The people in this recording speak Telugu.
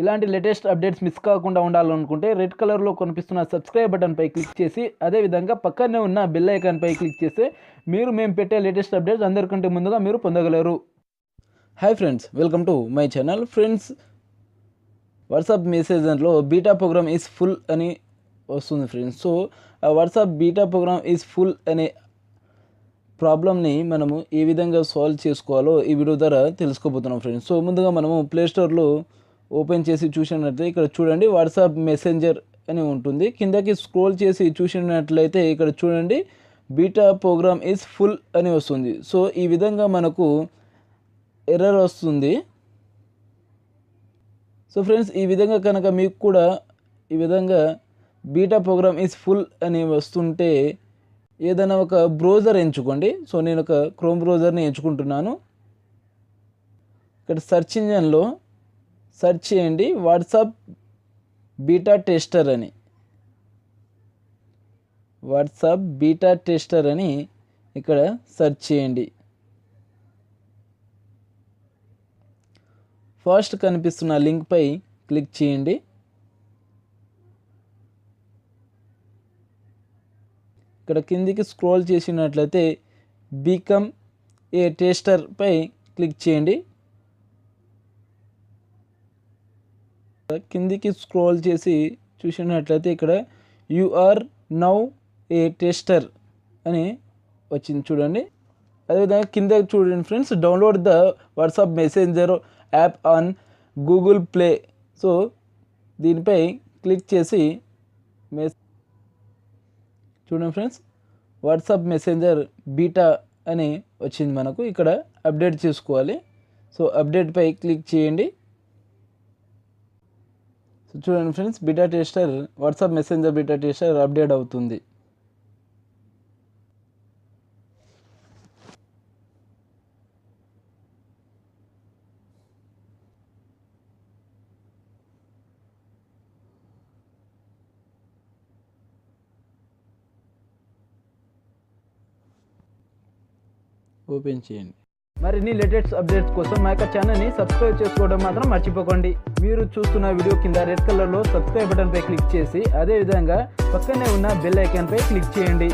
ఇలాంటి లేటెస్ట్ అప్డేట్స్ మిస్ కాకుండా ఉండాలనుకుంటే రెడ్ కలర్లో కనిపిస్తున్న సబ్స్క్రైబ్ బటన్పై క్లిక్ చేసి అదేవిధంగా పక్కనే ఉన్న బెల్ ఐకాన్పై క్లిక్ చేస్తే మేము పెట్టే లేటెస్ట్ అప్డేట్స్ అందరికంటే ముందుగా మీరు పొందగలరు. Hi friends, welcome to my channel. Friends, WhatsApp మెసేజర్లో బీటా ప్రోగ్రామ్ ఈజ్ ఫుల్ అని వస్తుంది ఫ్రెండ్స్. సో ఆ WhatsApp beta program is full అనే ప్రాబ్లమ్ని మనము ఏ విధంగా సాల్వ్ చేసుకోవాలో ఈ వీడియో ద్వారా తెలుసుకోబోతున్నాం ఫ్రెండ్స్. సో ముందుగా మనము ప్లేస్టోర్లో ఓపెన్ చేసి చూసినట్లయితే ఇక్కడ చూడండి వాట్సాప్ మెసెంజర్ అని ఉంటుంది. కిందకి స్క్రోల్ చేసి చూసినట్లయితే ఇక్కడ చూడండి బీటా ప్రోగ్రామ్ ఈజ్ ఫుల్ అని వస్తుంది. సో ఈ విధంగా మనకు ఎర్రర్ వస్తుంది. సో ఫ్రెండ్స్, ఈ విధంగా కనుక మీకు కూడా ఈ విధంగా బీటా ప్రోగ్రామ్ ఈజ్ ఫుల్ అని వస్తుంటే ఏదైనా ఒక బ్రౌజర్ ఎంచుకోండి. సో నేను ఒక క్రోమ్ బ్రౌజర్ని ఎంచుకుంటున్నాను. ఇక్కడ సెర్చ్ ఇంజన్లో సెర్చ్ చేయండి వాట్సాప్ బీటా టెస్టర్ అని. వాట్సాప్ బీటా టెస్టర్ అని ఇక్కడ సెర్చ్ చేయండి. ఫస్ట్ కనిపిస్తున్న లింక్పై క్లిక్ చేయండి. ఇక్కడ కిందికి స్క్రోల్ చేసినట్లయితే బికమ్ ఏ టెస్టర్పై క్లిక్ చేయండి. కిందికి స్క్రోల్ చేసి చూసినట్లయితే ఇక్కడ you are now a tester అని వచ్చింది చూడండి. అదేవిధంగా కింద చూడండి friends, download the WhatsApp messenger app on Google Play. So దీనిపై క్లిక్ చేసి చూడండి ఫ్రెండ్స్, వాట్సాప్ మెసెంజర్ బీటా అని వచ్చింది మనకు. ఇక్కడ అప్డేట్ చేసుకోవాలి. సో అప్డేట్పై క్లిక్ చేయండి. సో చూడండి friends, beta tester WhatsApp messenger beta tester update అవుతుంది. ఓపెన్ చేయండి. మరిన్ని లేటెస్ట్ అప్డేట్స్ కోసం మా యొక్క ఛానల్ని సబ్స్క్రైబ్ చేసుకోవడం మాత్రం మర్చిపోకండి. మీరు చూస్తున్న వీడియో కింద రెడ్ కలర్లో సబ్స్క్రైబ్ బటన్పై క్లిక్ చేసి అదేవిధంగా పక్కనే ఉన్న బెల్ ఐకాన్పై క్లిక్ చేయండి.